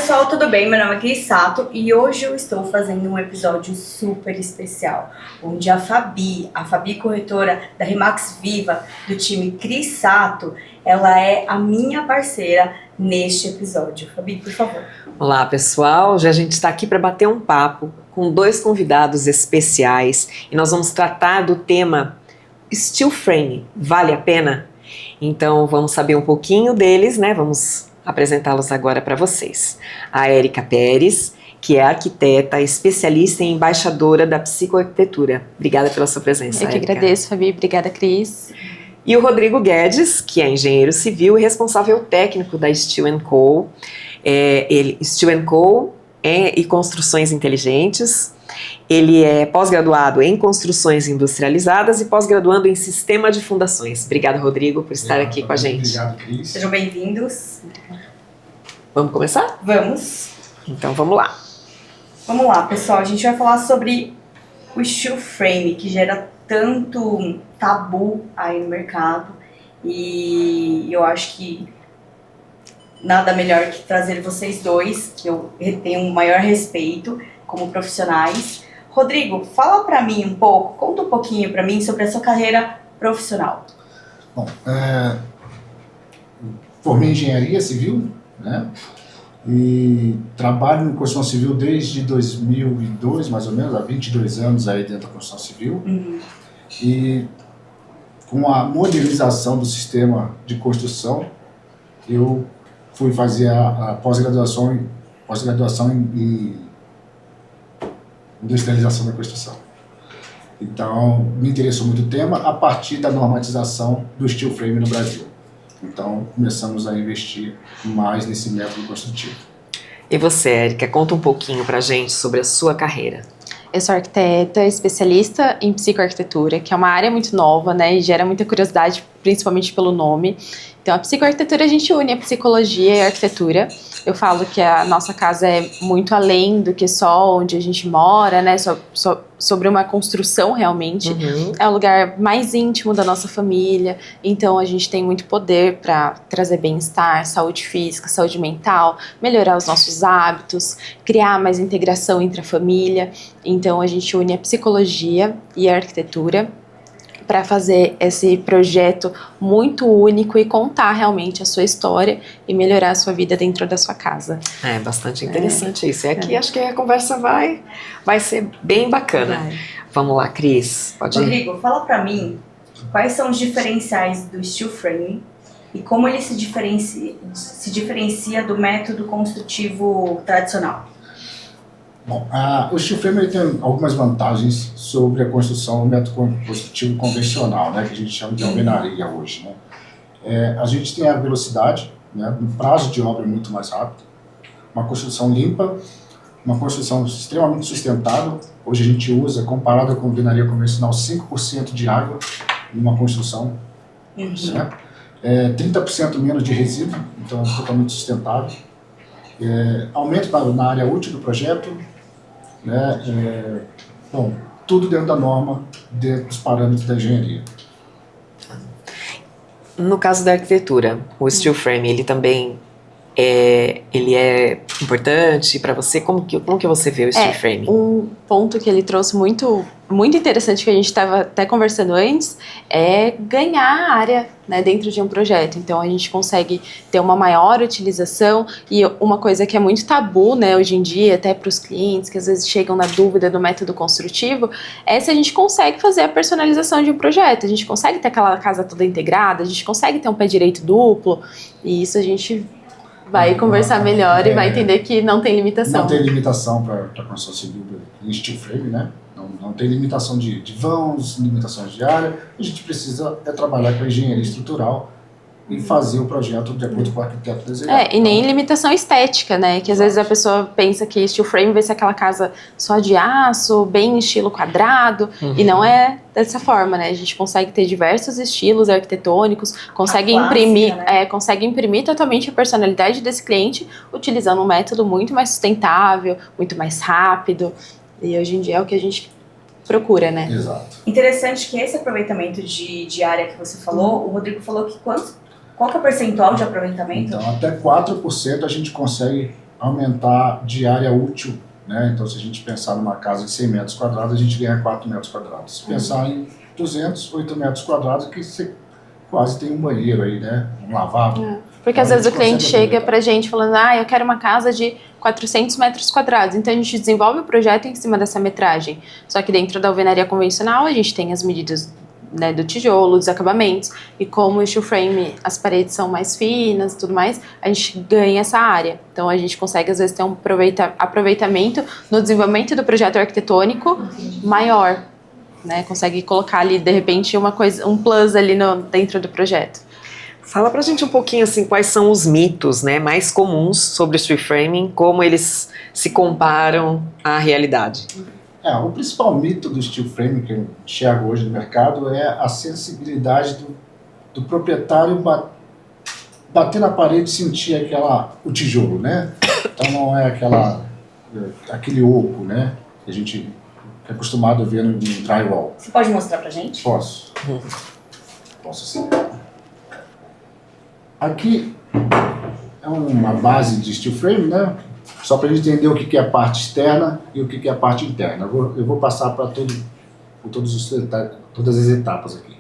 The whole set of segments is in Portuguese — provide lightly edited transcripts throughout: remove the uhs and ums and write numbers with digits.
pessoal, tudo bem? Meu nome é Cris Sato e hoje eu estou fazendo um episódio super especial, onde a Fabi corretora da Remax Viva, do time Cris Sato, ela é a minha parceira neste episódio. Fabi, por favor. Olá pessoal, hoje a gente está aqui para bater um papo com dois convidados especiais e nós vamos tratar do tema Steel Frame, vale a pena? Então vamos saber um pouquinho deles, né? Vamos apresentá-los agora para vocês. A Érica Pérez, que é arquiteta, especialista e embaixadora da psicoarquitetura. Obrigada pela sua presença, Eu que Érica. agradeço, Fabi. Obrigada, Cris. E o Rodrigo Guedes, que é engenheiro civil e responsável técnico da Steel & Co. Steel & Co. E construções inteligentes. Ele é pós-graduado em construções industrializadas e pós-graduando em sistema de fundações. Obrigada, Rodrigo, por estar aqui com a gente. Obrigado, Cris. Sejam bem-vindos. Vamos começar? Vamos. Então vamos lá. Vamos lá, pessoal. A gente vai falar sobre o steel frame, que gera tanto tabu aí no mercado. E eu acho que nada melhor que trazer vocês dois, que eu tenho um maior respeito como profissionais. Rodrigo, fala pra mim um pouco, conta um pouquinho pra mim sobre a sua carreira profissional. Bom, formei em engenharia civil, né? E trabalho em construção civil desde 2002, mais ou menos, há 22 anos aí dentro da construção civil. E com a modernização do sistema de construção, eu fui fazer a pós-graduação em industrialização da construção. Então, me interessou muito o tema a partir da normatização do steel frame no Brasil. Então, começamos a investir mais nesse método construtivo. E você, Érica, conta um pouquinho pra gente sobre a sua carreira. Eu sou arquiteta, especialista em psicoarquitetura, que é uma área muito nova, né, e gera muita curiosidade, principalmente pelo nome. Então, a psicoarquitetura, a gente une a psicologia e a arquitetura. Eu falo que a nossa casa é muito além do que só onde a gente mora, né, sobre uma construção realmente. É o lugar mais íntimo da nossa família, então a gente tem muito poder para trazer bem-estar, saúde física, saúde mental, melhorar os nossos hábitos, criar mais integração entre a família. Então a gente une a psicologia e a arquitetura para fazer esse projeto muito único e contar realmente a sua história e melhorar a sua vida dentro da sua casa. É bastante interessante isso. E aqui acho que a conversa vai ser bem bacana. Vamos lá, Cris, pode ir. Rodrigo, fala pra mim quais são os diferenciais do steel frame e como ele se diferencia do método construtivo tradicional. Bom, o steel frame ele tem algumas vantagens sobre a construção, o método construtivo convencional, né, que a gente chama de alvenaria hoje, né? A gente tem a velocidade, né, um prazo de obra muito mais rápido, uma construção limpa, uma construção extremamente sustentável. Hoje a gente usa, comparado com a alvenaria convencional, 5% de água numa construção, certo? 30% menos de resíduo, então é totalmente sustentável. Aumento na área útil do projeto, né? Bom, tudo dentro da norma, dentro dos parâmetros da engenharia. No caso da arquitetura, o steel frame, ele também ele é importante para você? Como que você vê o steel frame? Um ponto que ele trouxe muito interessante, que a gente estava até conversando antes, é ganhar área, né, dentro de um projeto. Então a gente consegue ter uma maior utilização. E uma coisa que é muito tabu, né, hoje em dia, até para os clientes que às vezes chegam na dúvida do método construtivo, é se a gente consegue fazer a personalização de um projeto. A gente consegue ter aquela casa toda integrada, a gente consegue ter um pé direito duplo, e isso a gente vai conversar melhor e vai entender que não tem limitação. Não tem limitação para a construção civil em steel frame, né? Não tem limitação de vãos, limitações de área. A gente precisa trabalhar com a engenharia estrutural e fazer o projeto de acordo com o arquiteto desejado. E nem limitação estética, né? Que às vezes a pessoa pensa que steel frame vai ser aquela casa só de aço, bem estilo quadrado, e não é dessa forma, né? A gente consegue ter diversos estilos arquitetônicos, consegue imprimir, né? Consegue imprimir totalmente a personalidade desse cliente utilizando um método muito mais sustentável, muito mais rápido. E hoje em dia é o que a gente procura, né? Exato. Interessante que esse aproveitamento de área que você falou, o Rodrigo falou que qual que é o percentual de aproveitamento? Então, até 4% a gente consegue aumentar de área útil, né? Então, se a gente pensar numa casa de 100 metros quadrados, a gente ganha 4 metros quadrados. Se pensar em 200, 8 metros quadrados, que você quase tem um banheiro aí, né? Um lavabo. Porque às vezes o cliente chega pra gente falando, eu quero uma casa de 400 metros quadrados. Então a gente desenvolve o projeto em cima dessa metragem. Só que dentro da alvenaria convencional a gente tem as medidas, né, do tijolo, dos acabamentos. E como o steel frame, as paredes são mais finas e tudo mais, a gente ganha essa área. Então a gente consegue às vezes ter um aproveitamento no desenvolvimento do projeto arquitetônico maior. Né? Consegue colocar ali, de repente, uma coisa, um plus ali dentro do projeto. Fala pra gente um pouquinho assim, quais são os mitos, né, mais comuns sobre o steel framing, como eles se comparam à realidade. O principal mito do steel framing que eu enxergo hoje no mercado é a sensibilidade do proprietário bater na parede e sentir o tijolo, né? Então não é aquele oco, né, que a gente é acostumado a ver no drywall. Você pode mostrar pra gente? Posso. Posso sim. Aqui é uma base de steel frame, né? Só para a gente entender o que é a parte externa e o que é a parte interna. Eu vou passar para todas as etapas aqui.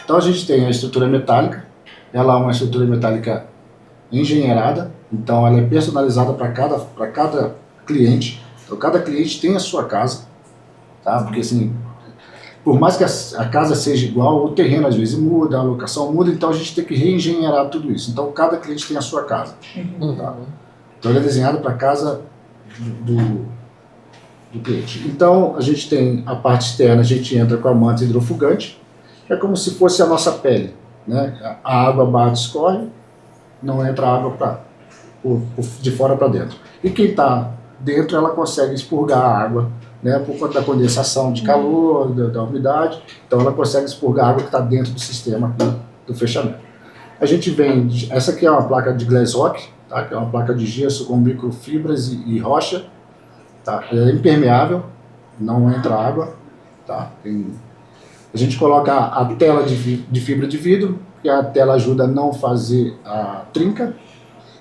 Então a gente tem a estrutura metálica. Ela é uma estrutura metálica engenheirada, então ela é personalizada para cada cliente. Então cada cliente tem a sua casa, tá? Porque assim, por mais que a casa seja igual, o terreno às vezes muda, a locação muda, então a gente tem que reengenheirar tudo isso. Então cada cliente tem a sua casa. Tá? Então ele é desenhado para a casa do cliente. Então a gente tem a parte externa, a gente entra com a manta hidrofugante, que é como se fosse a nossa pele, né? A água bate, escorre, não entra água de fora para dentro. E quem está dentro, ela consegue expurgar a água, né, por conta da condensação de calor, da umidade, então ela consegue expurgar a água que está dentro do sistema aqui, do fechamento. A gente vende, essa aqui é uma placa de glass rock, tá, que é uma placa de gesso com microfibras e rocha, tá, ela é impermeável, não entra água, tá, a gente coloca a tela de fibra de vidro, que a tela ajuda a não fazer a trinca,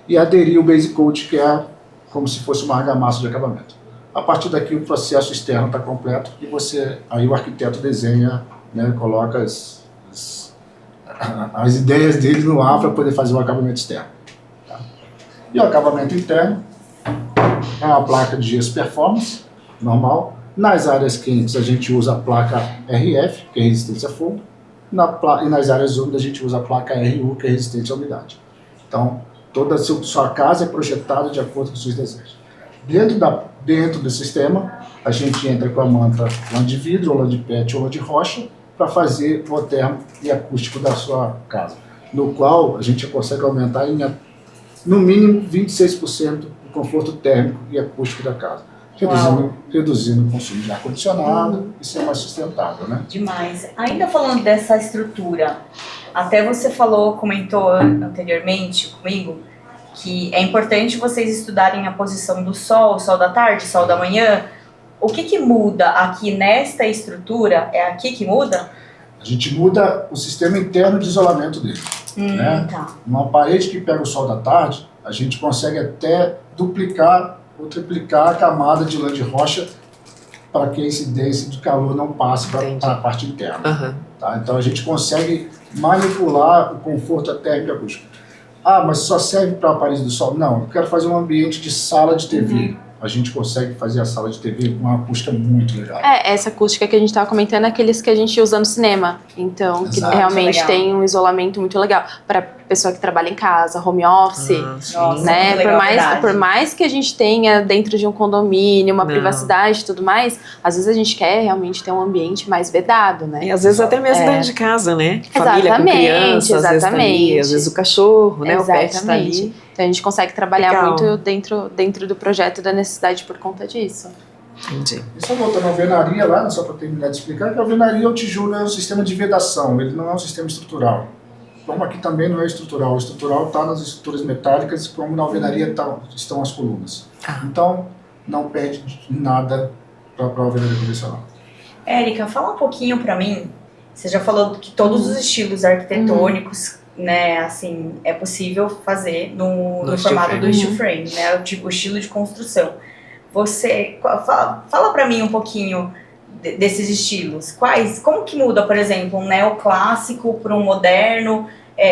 e aderir o base coat, que é como se fosse uma argamassa de acabamento. A partir daqui o processo externo está completo e aí o arquiteto desenha, né, coloca as ideias dele no ar para poder fazer o acabamento externo. Tá? E o acabamento interno é uma placa de gesso performance, normal. Nas áreas quentes a gente usa a placa RF, que é resistência a fogo, e nas áreas úmidas a gente usa a placa RU, que é resistente à umidade. Então, toda a sua casa é projetada de acordo com os seus desejos. Dentro do sistema, a gente entra com a manta lã de vidro, ou lã de PET, ou lã de rocha, para fazer o termo e acústico da sua casa, no qual a gente consegue aumentar no mínimo 26% o conforto térmico e acústico da casa, reduzindo o consumo de ar-condicionado e ser mais sustentável, né? Demais. Ainda falando dessa estrutura, até você comentou anteriormente comigo, que é importante vocês estudarem a posição do sol da tarde, sol da manhã. O que muda aqui nesta estrutura? É aqui que muda? A gente muda o sistema interno de isolamento dele. Né? Tá. Uma parede que pega o sol da tarde, a gente consegue até duplicar ou triplicar a camada de lã de rocha para que a incidência de calor não passe para a parte interna. Tá? Então a gente consegue manipular o conforto térmico e acústico. Mas só serve para a parede do sol? Não, eu quero fazer um ambiente de sala de TV. A gente consegue fazer a sala de TV com uma acústica muito legal. Essa acústica que a gente estava comentando é aqueles que a gente usa no cinema. Então, que realmente tem um isolamento muito legal. Para pessoa que trabalha em casa, home office, né? Por mais que a gente tenha dentro de um condomínio, uma privacidade e tudo mais, às vezes a gente quer realmente ter um ambiente mais vedado, né? E às vezes até mesmo dentro de casa, né? Família com criança, às vezes tá ali, às vezes o cachorro, né? O pet tá ali. Então a gente consegue trabalhar muito dentro do projeto da necessidade por conta disso. Entendi. E só voltando à alvenaria lá, só para terminar de explicar, que a alvenaria, o tijolo é um sistema de vedação, ele não é um sistema estrutural. Como aqui também não é estrutural. O estrutural está nas estruturas metálicas, como na alvenaria estão as colunas. Então, não perde nada para a alvenaria convencional. Érica, fala um pouquinho para mim. Você já falou que todos os estilos arquitetônicos né, assim, é possível fazer no steel formato frame. do steel frame, né, o estilo de construção. Você, fala pra mim um pouquinho desses estilos. Como que muda, por exemplo, um neoclássico para um moderno?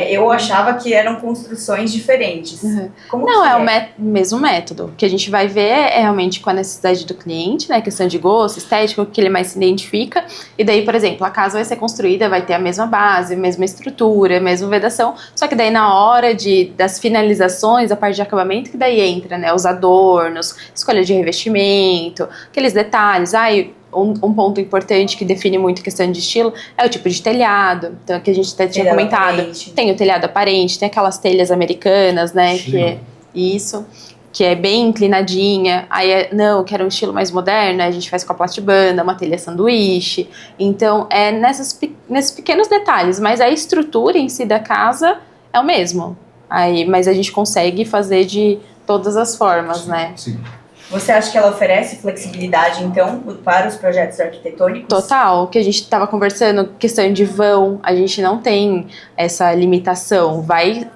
Eu achava que eram construções diferentes. Como Não, que é o mesmo método. O que a gente vai ver é realmente com a necessidade do cliente, né? Questão de gosto, estética, o que ele mais se identifica. E daí, por exemplo, a casa vai ser construída, vai ter a mesma base, a mesma estrutura, a mesma vedação. Só que daí na hora das finalizações, a parte de acabamento, que daí entra, né? Os adornos, escolha de revestimento, aqueles detalhes. Um ponto importante que define muito a questão de estilo é o tipo de telhado. Então, que a gente até tinha comentado. aparente. Tem o telhado aparente, tem aquelas telhas americanas, né? Sim. Que é isso, que é bem inclinadinha. Aí, não, quero um estilo mais moderno, a gente faz com a platibanda, uma telha sanduíche. Então, é nesses pequenos detalhes, mas a estrutura em si da casa é o mesmo. Mas a gente consegue fazer de todas as formas, né? Sim. Você acha que ela oferece flexibilidade, então, para os projetos arquitetônicos? Total, o que a gente estava conversando, questão de vão, a gente não tem essa limitação.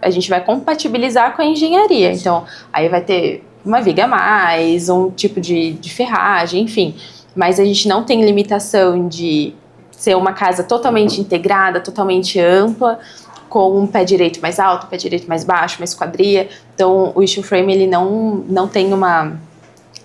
A gente vai compatibilizar com a engenharia. Então, aí vai ter uma viga a mais, um tipo de ferragem, enfim. Mas a gente não tem limitação de ser uma casa totalmente integrada, totalmente ampla, com um pé direito mais alto, pé direito mais baixo, uma esquadria. Então, o steel frame, ele não tem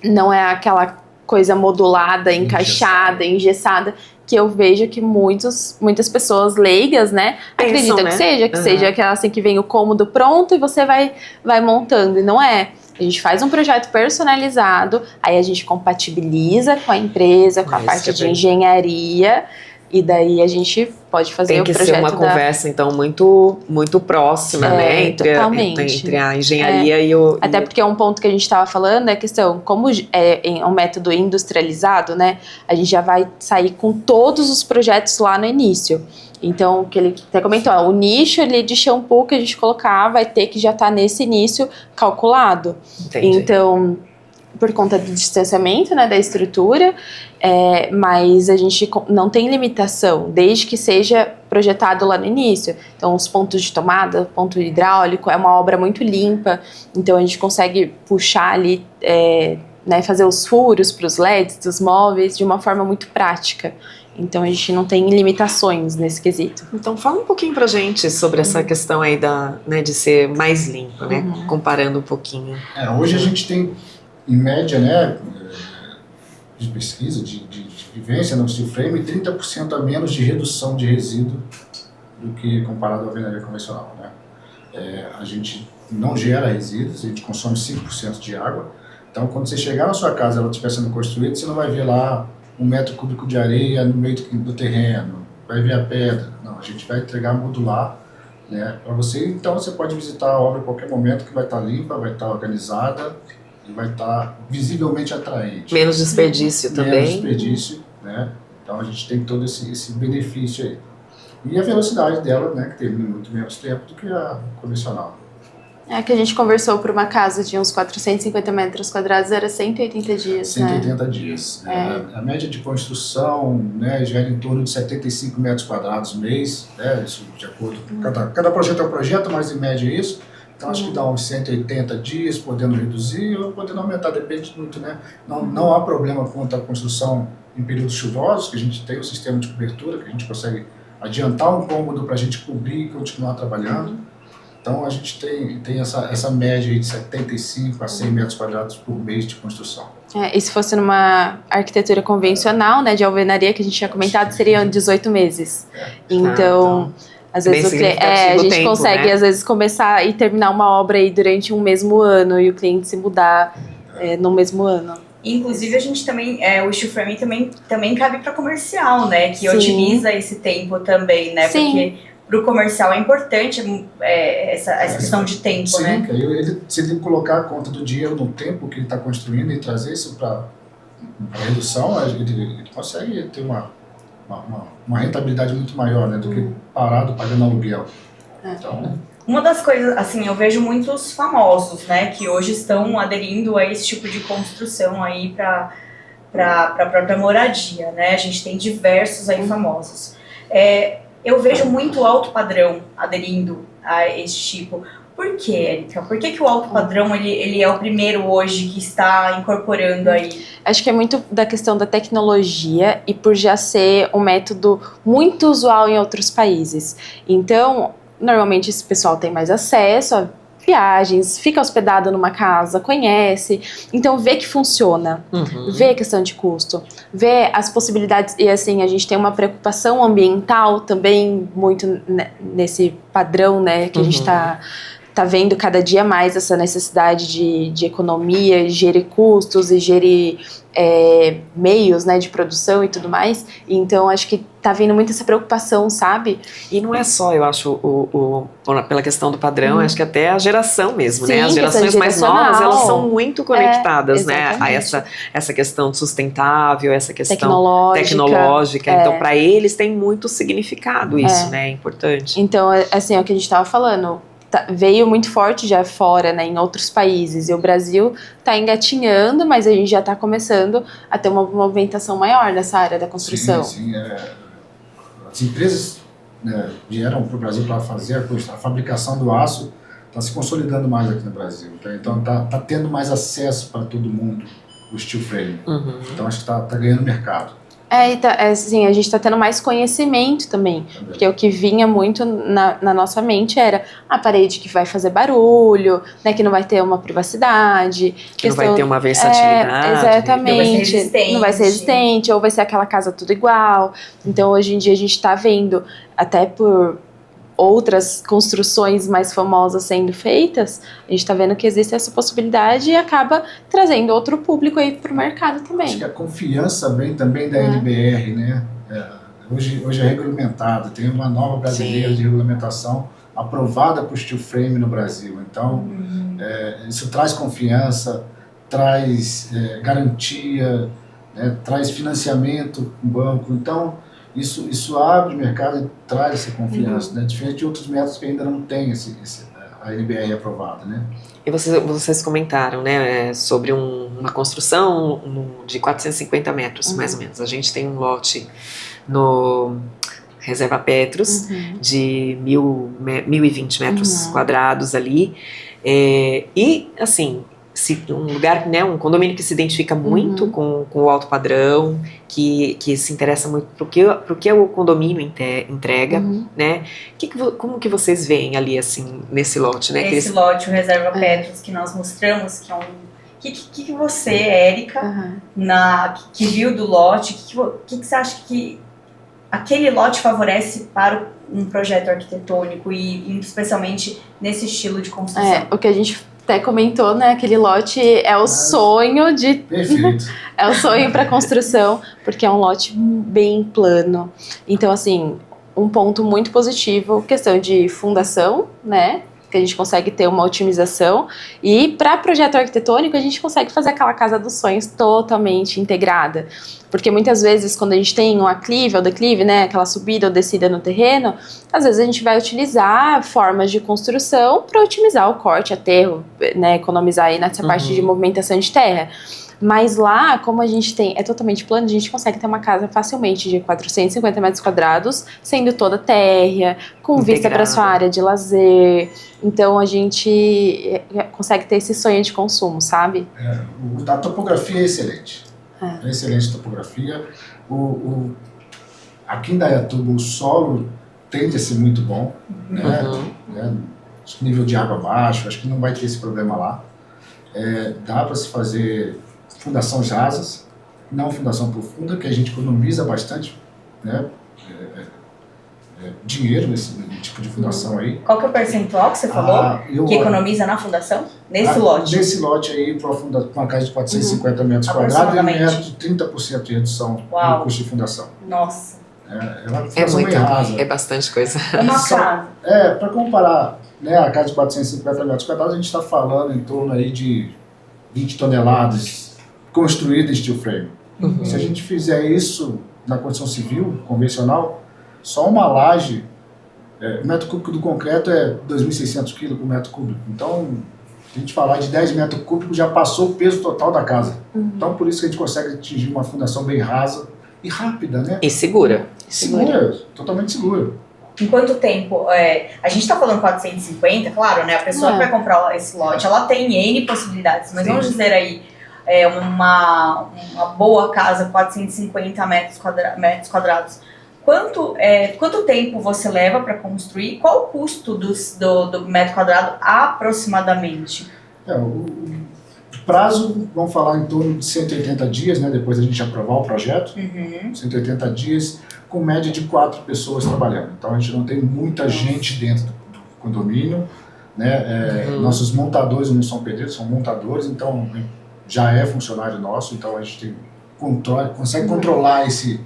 não é aquela coisa modulada, encaixada, engessada, que eu vejo que muitas pessoas leigas, né, acreditam né? que seja aquela assim que vem o cômodo pronto e você vai montando, e não é. A gente faz um projeto personalizado, aí a gente compatibiliza com a empresa, com a parte de engenharia, e daí a gente pode fazer o projeto. Tem que ser uma conversa, então, muito, muito próxima, né? Entre a engenharia e o... Até porque é um ponto que a gente estava falando, é a questão, como é um método industrializado, né? A gente já vai sair com todos os projetos lá no início. Então, o que ele até comentou, o nicho ali de shampoo que a gente colocar vai ter que já estar nesse início calculado. Entendi. Então, por conta do distanciamento, né, da estrutura, mas a gente não tem limitação, desde que seja projetado lá no início. Então, os pontos de tomada, ponto hidráulico, é uma obra muito limpa, então a gente consegue puxar ali, né, fazer os furos para os LEDs dos móveis de uma forma muito prática. Então, a gente não tem limitações nesse quesito. Então, fala um pouquinho pra gente sobre essa questão aí né, de ser mais limpo, né? Comparando um pouquinho. Hoje a gente tem, em média, né, de pesquisa, de vivência no steel frame, 30% a menos de redução de resíduo do que comparado à alvenaria convencional, né? A gente não gera resíduos, a gente consome 5% de água. Então, quando você chegar na sua casa e ela estiver sendo construída, você não vai ver lá 1 metro cúbico de areia no meio do terreno, vai ver a pedra. Não, a gente vai entregar modular, né, para você. Então, você pode visitar a obra a qualquer momento, que vai estar limpa, vai estar organizada, vai estar visivelmente atraente. Menos desperdício também. Menos desperdício, né? Então a gente tem todo esse benefício aí. E a velocidade dela, né, que tem muito menos tempo do que a convencional. Que a gente conversou por uma casa de uns 450 metros quadrados, era 180 dias, 180 dias. A média de construção, né, gera em torno de 75 metros quadrados mês, né, isso de acordo com cada projeto é um projeto, mas em média é isso. Então, acho que dá uns 180 dias, podendo reduzir ou podendo aumentar, depende muito, né? Não há problema quanto à construção em períodos chuvosos, que a gente tem o sistema de cobertura, que a gente consegue adiantar um cômodo para a gente cobrir e continuar trabalhando. Então, a gente tem essa média aí de 75 a 100 metros quadrados por mês de construção. E se fosse numa arquitetura convencional, né, de alvenaria, que a gente tinha comentado, seriam 18 meses. Então... Às vezes a gente consegue, né, às vezes, começar e terminar uma obra aí durante um mesmo ano e o cliente se mudar no mesmo ano. Inclusive, a gente também, o steel frame também cabe para comercial, né? Que otimiza esse tempo também, né? Sim. Porque para o comercial é importante essa questão de tempo, sim, né? Se ele colocar a conta do dinheiro no tempo que ele está construindo e trazer isso para redução, ele consegue ter uma rentabilidade muito maior, né, do que parado pagando aluguel. Então... Uma das coisas, assim, eu vejo muitos famosos, né, que hoje estão aderindo a esse tipo de construção aí para a própria moradia, né? A gente tem diversos aí famosos. Eu vejo muito alto padrão aderindo a esse tipo. Por que, Érica? Por que o alto padrão ele é o primeiro hoje que está incorporando aí? Acho que é muito da questão da tecnologia e por já ser um método muito usual em outros países. Então, normalmente esse pessoal tem mais acesso a viagens, fica hospedado numa casa, conhece, então vê que funciona, vê a questão de custo, vê as possibilidades, e assim, a gente tem uma preocupação ambiental também muito nesse padrão, né, que a gente tá vendo cada dia mais essa necessidade de economia, gerir custos e gerir meios, né, de produção e tudo mais. Então, acho que tá vindo muito essa preocupação, sabe? E não é só, eu acho, pela questão do padrão, acho que até a geração mesmo, Sim, né? As gerações mais novas, elas são muito conectadas, né? A essa questão sustentável, essa questão tecnológica. Então, para eles tem muito significado isso, né? É importante. Então, assim, é o que a gente tava falando. Veio muito forte já fora, né, em outros países, e o Brasil está engatinhando, mas a gente já está começando a ter uma movimentação maior nessa área da construção. Sim. As empresas, né, vieram para o Brasil para fazer a fabricação do aço, está se consolidando mais aqui no Brasil. Então está tendo mais acesso para todo mundo o steel frame. Então acho que está ganhando mercado. Assim, a gente está tendo mais conhecimento também, porque o que vinha muito na nossa mente era a parede que vai fazer barulho, né, que não vai ter uma privacidade. Que não vai ter uma versatilidade. Exatamente, não vai ser resistente, ou vai ser aquela casa tudo igual. Então, hoje em dia, a gente está vendo, até por outras construções mais famosas sendo feitas, a gente está vendo que existe essa possibilidade e acaba trazendo outro público aí para o mercado também. Acho que a confiança vem também da NBR, né? Hoje é regulamentado, tem uma nova brasileira de regulamentação aprovada para o steel frame no Brasil. Então, isso traz confiança, traz garantia, né? Traz financiamento com o banco. Então, isso abre o mercado e traz essa confiança, né? Diferente de outros métodos que ainda não tem a NBR aprovada, né? E vocês comentaram, né, sobre uma construção de 450 metros, mais ou menos. A gente tem um lote no Reserva Petros de 1.020 metros quadrados ali. E, assim, um lugar, né, um condomínio que se identifica muito com o alto padrão, que se interessa muito pro que o condomínio entrega, né? Como que vocês veem ali, assim, nesse lote, né? Esse lote, o Reserva Petros, que nós mostramos, que é que você, Érica, que viu do lote, que você acha que aquele lote favorece para um projeto arquitetônico e especialmente nesse estilo de construção? O que a gente até comentou, né? Aquele lote é o sonho de... Perfeito. É o sonho para construção, porque é um lote bem plano. Então, assim, um ponto muito positivo, questão de fundação, né? Que a gente consegue ter uma otimização. E para projeto arquitetônico, a gente consegue fazer aquela casa dos sonhos totalmente integrada. Porque muitas vezes, quando a gente tem um aclive ou declive, né, aquela subida ou descida no terreno, às vezes a gente vai utilizar formas de construção para otimizar o corte, aterro, né, economizar aí nessa parte de movimentação de terra. Mas lá, como a gente é totalmente plano, a gente consegue ter uma casa facilmente de 450 metros quadrados, sendo toda térrea, com vista para sua área de lazer. Então a gente consegue ter esse sonho de consumo, sabe? A topografia é excelente. É excelente topografia. Aqui em Indaiatuba o solo tende a ser muito bom, né? Nível de água baixo, acho que não vai ter esse problema lá. Dá para se fazer fundação jasas, não fundação profunda, que a gente economiza bastante, né? Dinheiro nesse tipo de fundação aí. Qual que é o percentual que você falou que economiza na fundação? Nesse lote? Nesse lote aí, para uma casa de 450 metros quadrados, ele de 30% de redução no custo de fundação. Nossa. É bastante coisa. Uma casa. Para comparar, né, a casa de 450 metros quadrados, a gente está falando em torno aí de 20 toneladas construída em steel frame. Se a gente fizer isso na construção civil, convencional, só uma laje, o metro cúbico do concreto é 2.600 kg por metro cúbico. Então, se a gente falar de 10 metros cúbicos, já passou o peso total da casa. Então, por isso que a gente consegue atingir uma fundação bem rasa e rápida, né? E segura. Segura, totalmente segura. Em quanto tempo? A gente tá falando 450, claro, né? A pessoa que vai comprar esse lote, ela tem N possibilidades, mas vamos dizer aí, uma boa casa, 450 metros quadrados. Quanto tempo você leva para construir? Qual o custo do metro quadrado aproximadamente? O prazo, vamos falar em torno de 180 dias, né? Depois a gente aprovar o projeto. 180 dias, com média de 4 pessoas trabalhando. Então a gente não tem muita gente dentro do condomínio, né? Nossos montadores não são pedreiros, são montadores, então já é funcionário nosso, então a gente consegue controlar esse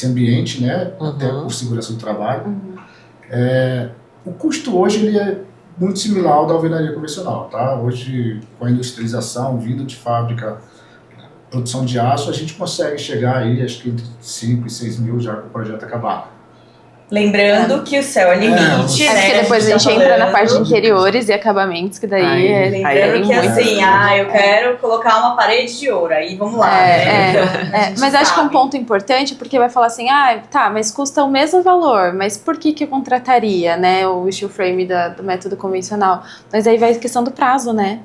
ambiente, né? Até por segurança do trabalho. O custo hoje ele é muito similar ao da alvenaria convencional, tá? Hoje, com a industrialização, vindo de fábrica, produção de aço, a gente consegue chegar aí, acho que entre 5 e 6 mil já com o projeto acabado. Lembrando que o céu é limite, né? Porque depois a gente entra na parte de interiores e acabamentos, que daí lembrando que assim, eu quero colocar uma parede de ouro, aí vamos lá. Mas acho que é um ponto importante, porque vai falar assim, tá, mas custa o mesmo valor, mas por que eu contrataria, né, o steel frame do método convencional? Mas aí vai a questão do prazo, né?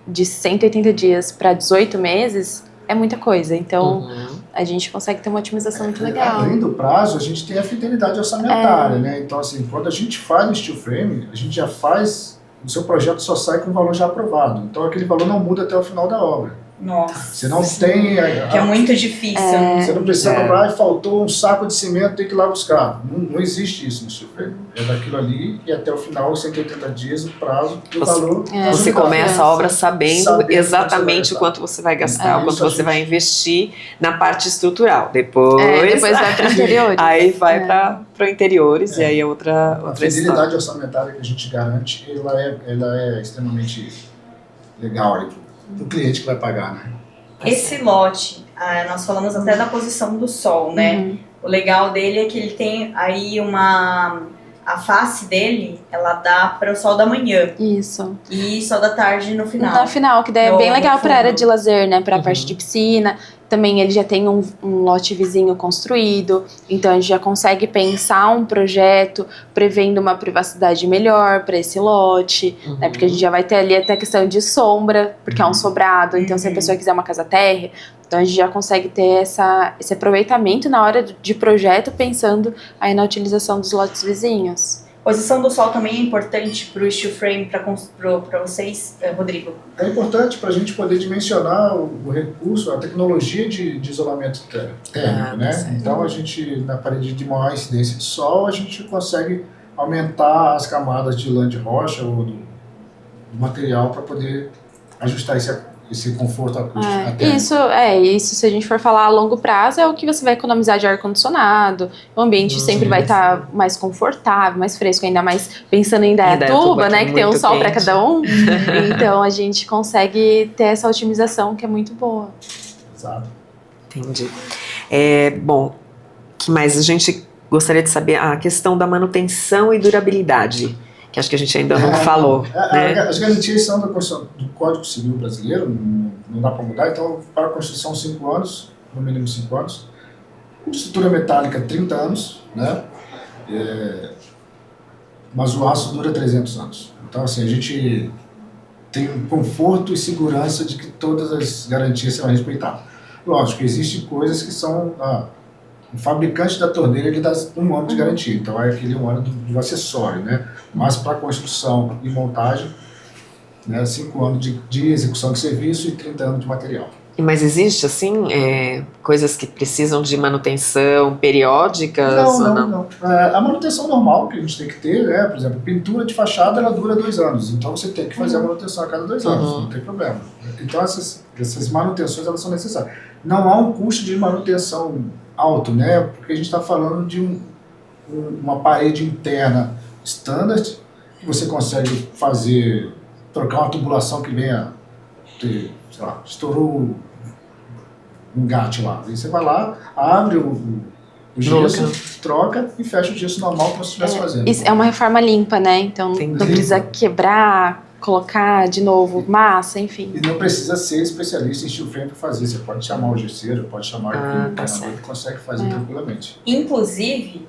De 180 dias para 18 meses é muita coisa, então a gente consegue ter uma otimização muito legal. Além do prazo, a gente tem a fidelidade orçamentária, né? Então, assim, quando a gente faz o steel frame, a gente já faz, o seu projeto só sai com o valor já aprovado. Então, aquele valor não muda até o final da obra. Nossa. Você não tem... que é muito difícil. Você não precisa comprar, faltou um saco de cimento, tem que ir lá buscar. Não existe isso no steel frame. É daquilo ali e até o final, 180 dias, o prazo e o valor. Você começa a obra sabendo exatamente o quanto você vai gastar, o quanto você vai investir na parte estrutural. Depois vai para interiores. Aí vai para interiores e aí é outra A fidelidade orçamentária que a gente garante, ela é extremamente legal aí do cliente que vai pagar, né? Esse lote, nós falamos até da posição do sol, né? O legal dele é que ele tem aí a face dele, ela dá para o sol da manhã. Isso. E sol da tarde no final. No final, que daí é bem legal para a área de lazer, né? Para a parte de piscina. Também ele já tem um lote vizinho construído, então a gente já consegue pensar um projeto prevendo uma privacidade melhor para esse lote, né? Porque a gente já vai ter ali até a questão de sombra, porque é um sobrado, então se a pessoa quiser uma casa térrea, então a gente já consegue ter esse aproveitamento na hora de projeto, pensando aí na utilização dos lotes vizinhos. Posição do sol também é importante para o steel frame, para vocês, Rodrigo? É importante para a gente poder dimensionar o recurso, a tecnologia de isolamento térmico, né? Certo. Então, a gente, na parede de maior incidência de sol, a gente consegue aumentar as camadas de lã de rocha ou do material para poder ajustar esse conforto acústico. Isso, se a gente for falar a longo prazo, é o que você vai economizar de ar-condicionado, o ambiente sempre vai estar mais confortável, mais fresco, ainda mais pensando em Indaiatuba, né, que tem um sol para cada um, então a gente consegue ter essa otimização que é muito boa. Exato. Entendi. Bom, que mais a gente gostaria de saber? A questão da manutenção e durabilidade, que acho que a gente ainda não falou. Né? As garantias são do Código Civil brasileiro, não dá para mudar, então para a construção 5 anos, no mínimo 5 anos, de estrutura metálica 30 anos, né? Mas o aço dura 300 anos. Então assim, a gente tem um conforto e segurança de que todas as garantias serão respeitadas. Lógico, existem coisas que são... o fabricante da torneira ele dá 1 ano de garantia, então é aquele 1 ano do acessório, né? Mas para construção e montagem, né, 5 anos de execução de serviço e 30 anos de material. Mas existe, assim, coisas que precisam de manutenção periódicas? Não. A manutenção normal que a gente tem que ter, né? Por exemplo, pintura de fachada, ela dura 2 anos, então você tem que fazer a manutenção a cada 2 anos, não tem problema. Então essas manutenções, elas são necessárias. Não há um custo de manutenção alto, né? Porque a gente está falando de uma parede interna standard, que você consegue trocar uma tubulação que venha, sei lá, estourou um gato lá. Aí você vai lá, abre o gesso, troca e fecha o gesso normal como se estivesse fazendo. Isso é uma reforma limpa, né? Então não precisa quebrar, colocar de novo massa, enfim. E não precisa ser especialista em steel frame para fazer. Você pode chamar o gesseiro, pode chamar o que consegue fazer tranquilamente. Inclusive,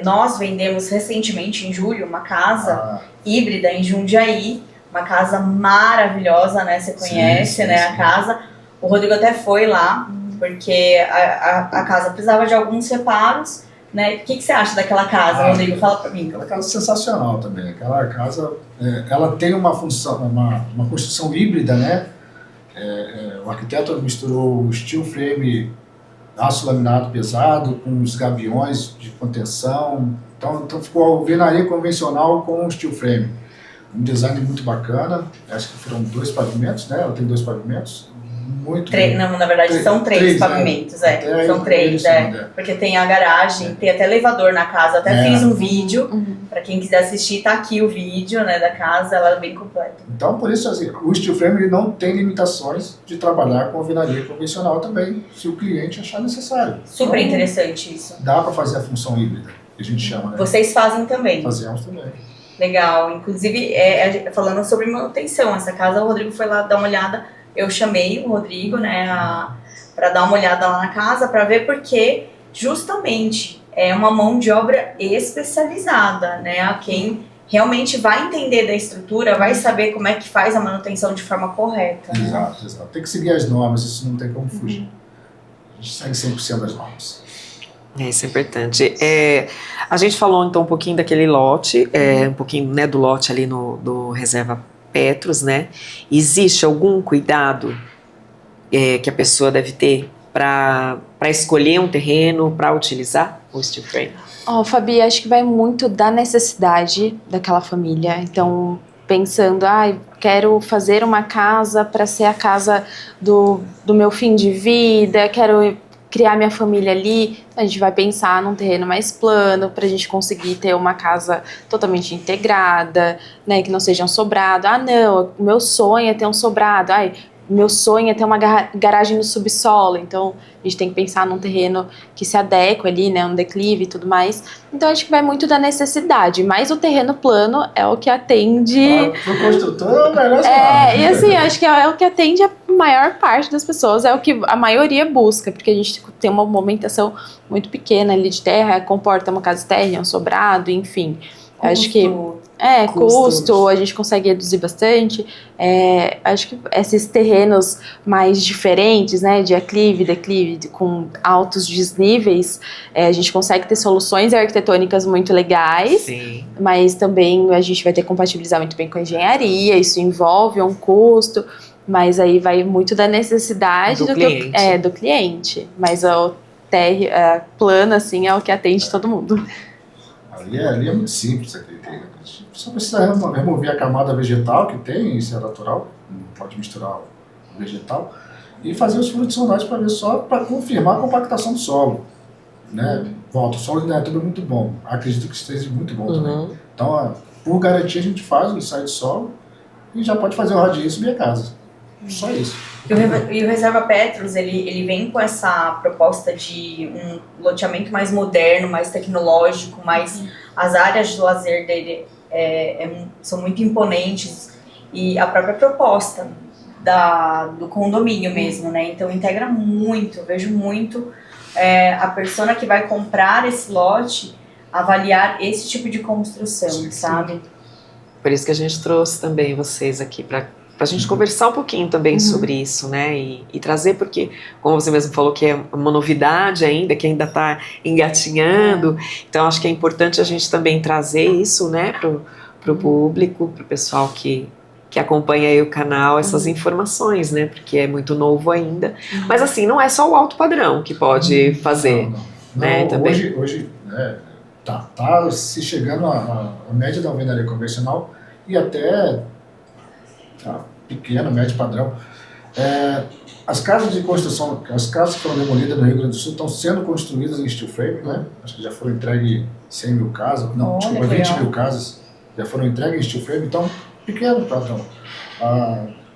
nós vendemos recentemente, em julho, uma casa híbrida em Jundiaí, uma casa maravilhosa, né? Você conhece, sim, né? sim. A casa. O Rodrigo até foi lá, porque a casa precisava de alguns reparos, né? O que você acha daquela casa, Rodrigo? Fala pra mim. Aquela casa é sensacional também. Aquela casa, ela tem uma função, uma construção híbrida, né? O arquiteto misturou o steel frame, aço laminado pesado, com os gabiões de contenção. Então ficou a alvenaria convencional com o steel frame. Um design muito bacana. Acho que foram 2 pavimentos, né? Ela tem 2 pavimentos. Muito Não, na verdade são 3 pavimentos, né? São 3, porque tem a garagem, tem até elevador na casa, até fiz um vídeo, pra quem quiser assistir, tá aqui o vídeo, né, da casa, ela é bem completa. Então, por isso, assim, o steel frame ele não tem limitações de trabalhar com alvenaria convencional também, se o cliente achar necessário. Super então, interessante isso. Dá para fazer a função híbrida, que a gente chama, né? Vocês fazem também? Fazemos também. Legal, inclusive, falando sobre manutenção, essa casa o Rodrigo foi lá dar uma olhada. Eu chamei o Rodrigo, né, para dar uma olhada lá na casa, para ver porque justamente é uma mão de obra especializada, né, a quem realmente vai entender da estrutura, vai saber como é que faz a manutenção de forma correta. Né? Exato. Tem que seguir as normas, isso não tem como fugir. A gente segue 100% das normas. Isso é importante. A gente falou então um pouquinho daquele lote, um pouquinho, né, do lote ali do Reserva Petros, né? Existe algum cuidado que a pessoa deve ter para escolher um terreno para utilizar o steel frame? Fabi, acho que vai muito da necessidade daquela família. Então, pensando, quero fazer uma casa para ser a casa do meu fim de vida, quero criar minha família ali, a gente vai pensar num terreno mais plano para a gente conseguir ter uma casa totalmente integrada, né, que não seja um sobrado. Não, o meu sonho é ter um sobrado. Meu sonho é ter uma garagem no subsolo. Então a gente tem que pensar num terreno que se adequa ali, né, um declive e tudo mais. Então acho que vai muito da necessidade, mas o terreno plano é o que atende. Para o construtor é o melhor. E assim, acho que é o que atende a maior parte das pessoas, é o que a maioria busca, porque a gente tem uma movimentação muito pequena ali de terra, comporta uma casa térrea, um sobrado, enfim. Acho que custo, a gente consegue reduzir bastante. Acho que esses terrenos mais diferentes, né, de aclive, declive, com altos desníveis, a gente consegue ter soluções arquitetônicas muito legais. Sim. Mas também a gente vai ter que compatibilizar muito bem com a engenharia, isso envolve um custo, mas aí vai muito da necessidade do cliente. Mas o plano, assim, é o que atende todo mundo. Ali é muito simples aquele terreno. Só precisa remover a camada vegetal que tem, isso é natural, não pode misturar o vegetal, e fazer os furos sondagens para ver só para confirmar a compactação do solo. Né? O solo de Indaiatuba é muito bom, acredito que esteja muito bom também. Então, por garantia, a gente faz o ensaio de solo e já pode fazer o radinho e subir a casa. Só isso. E o Reserva Petros, ele vem com essa proposta de um loteamento mais moderno, mais tecnológico, as áreas de lazer dele são muito imponentes, e a própria proposta do condomínio mesmo, né? Então integra muito, eu vejo muito a persona que vai comprar esse lote avaliar esse tipo de construção, sabe? Por isso que a gente trouxe também vocês aqui para a gente conversar um pouquinho também sobre isso, né, e trazer, porque, como você mesmo falou, que é uma novidade ainda, que ainda está engatinhando, então acho que é importante a gente também trazer isso, né, pro público, pro pessoal que acompanha aí o canal, essas informações, né, porque é muito novo ainda, mas assim, não é só o alto padrão que pode fazer, né, também. Hoje tá se chegando a média da alvenaria convencional e até pequena, médio padrão. As casas de construção, as casas que foram demolidas no Rio Grande do Sul estão sendo construídas em steel frame, né? Acho que já foram entregues 100 mil casas, 20 mil casas já foram entregues em steel frame, então pequeno padrão.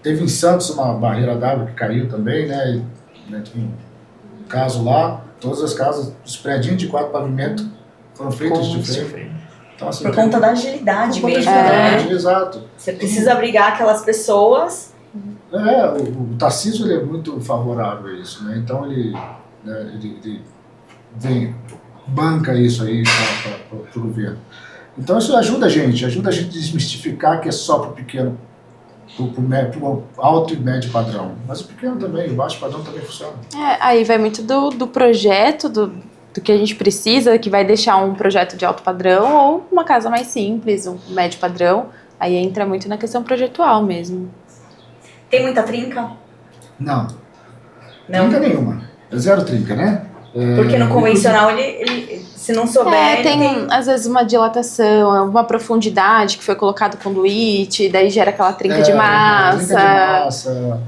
Teve em Santos uma barreira d'água que caiu também, né? Teve um caso lá, todas as casas, os prédios de 4 pavimentos foram feitos em steel frame. Então, assim, por conta da agilidade mesmo, né? Exato. Você precisa abrigar aquelas pessoas. O Tarcísio ele é muito favorável a isso, né? Então ele vem banca isso aí para o governo. Então isso ajuda a gente a desmistificar que é só para o pequeno, para o alto e médio padrão. Mas o pequeno também, o baixo padrão também funciona. Aí vai muito do projeto, do que a gente precisa, que vai deixar um projeto de alto padrão ou uma casa mais simples, um médio padrão. Aí entra muito na questão projetual mesmo. Tem muita trinca? Não. Não. Trinca nenhuma. É zero trinca, né? Porque no convencional, ele se não souber, tem às vezes uma dilatação, uma profundidade que foi colocado conduíte, daí gera aquela trinca de massa. Trinca de massa.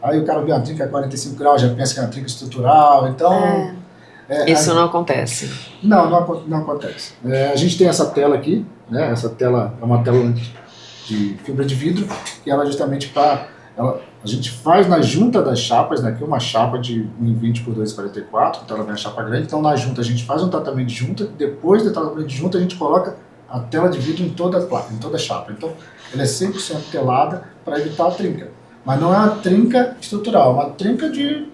Aí o cara vê uma trinca a 45 graus, já pensa que é uma trinca estrutural, então... Isso não acontece. Não acontece. A gente tem essa tela aqui, né? Essa tela é uma tela de fibra de vidro, que ela justamente a gente faz na junta das chapas, né? Aqui uma chapa de 1,20 por 2,44, então ela vem a chapa grande, então na junta a gente faz um tratamento de junta, depois do tratamento de junta a gente coloca a tela de vidro em toda a placa, em toda a chapa. Então ela é 100% telada para evitar a trinca. Mas não é uma trinca estrutural, é uma trinca de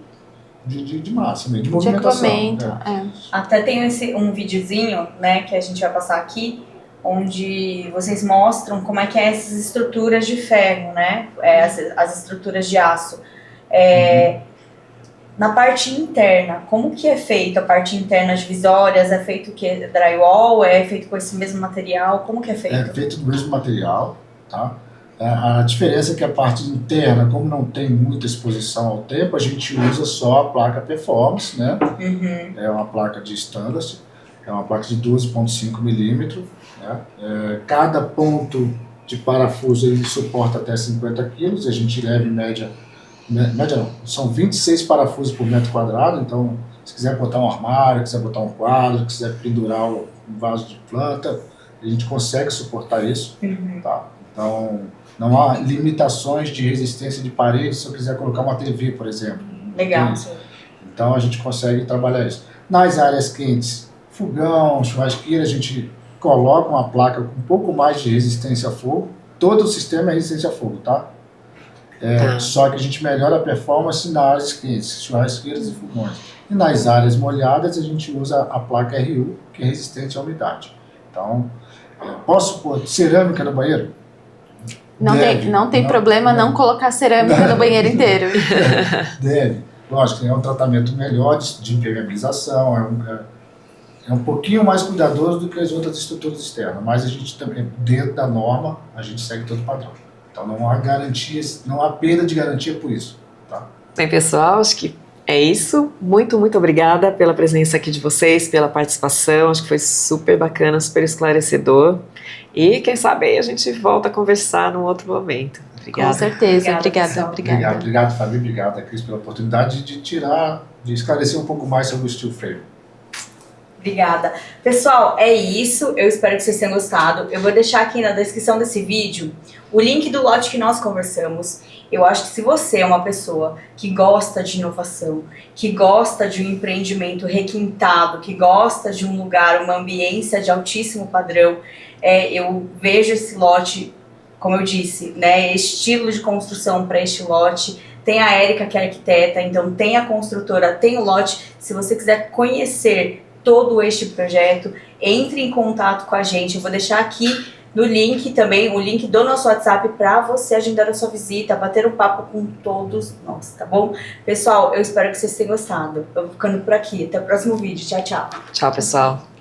massa, de movimentação. Até tem um videozinho, né, que a gente vai passar aqui, onde vocês mostram como é que é essas estruturas de ferro, né, as estruturas de aço. Na parte interna, como que é feito a parte interna divisórias? É feito o quê? Drywall? É feito com esse mesmo material? Como que é feito? É feito do mesmo material, tá? A diferença é que a parte interna, como não tem muita exposição ao tempo, a gente usa só a placa Performance, né? É uma placa de standard, é uma placa de 12,5 milímetros, né? Cada ponto de parafuso ele suporta até 50 quilos, a gente leva em média não, são 26 parafusos por metro quadrado, então se quiser botar um armário, quiser botar um quadro, quiser pendurar um vaso de planta, a gente consegue suportar isso, tá? Então não há limitações de resistência de parede se eu quiser colocar uma TV, por exemplo. Legal. Então a gente consegue trabalhar isso. Nas áreas quentes, fogão, churrasqueira, a gente coloca uma placa com um pouco mais de resistência a fogo. Todo o sistema é resistência a fogo, tá? Só que a gente melhora a performance nas áreas quentes, churrasqueiras e fogões. E nas áreas molhadas a gente usa a placa RU, que é resistente à umidade. Então, posso pôr cerâmica no banheiro? Não tem problema não colocar cerâmica no banheiro inteiro. Deve. Lógico, é um tratamento melhor de impermeabilização, é um pouquinho mais cuidadoso do que as outras estruturas externas, mas a gente também, dentro da norma, a gente segue todo o padrão. Então não há garantias, não há perda de garantia por isso. Tá? Bem, pessoal, acho que é isso. Muito, muito obrigada pela presença aqui de vocês, pela participação. Acho que foi super bacana, super esclarecedor. E quem sabe aí a gente volta a conversar num outro momento. Obrigada. Com certeza. Obrigada. Obrigado, Fabi. Obrigado, Cris, pela oportunidade de esclarecer um pouco mais sobre o steel frame. Obrigada. Pessoal, é isso. Eu espero que vocês tenham gostado. Eu vou deixar aqui na descrição desse vídeo o link do lote que nós conversamos. Eu acho que se você é uma pessoa que gosta de inovação, que gosta de um empreendimento requintado, que gosta de um lugar, uma ambiência de altíssimo padrão, eu vejo esse lote, como eu disse, né, estilo de construção para este lote. Tem a Érica, que é arquiteta, então tem a construtora, tem o lote. Se você quiser conhecer todo este projeto, entre em contato com a gente. Eu vou deixar aqui no link também, o link do nosso WhatsApp para você agendar a sua visita, bater um papo com todos nós, tá bom? Pessoal, eu espero que vocês tenham gostado. Eu vou ficando por aqui. Até o próximo vídeo. Tchau, tchau. Tchau, pessoal.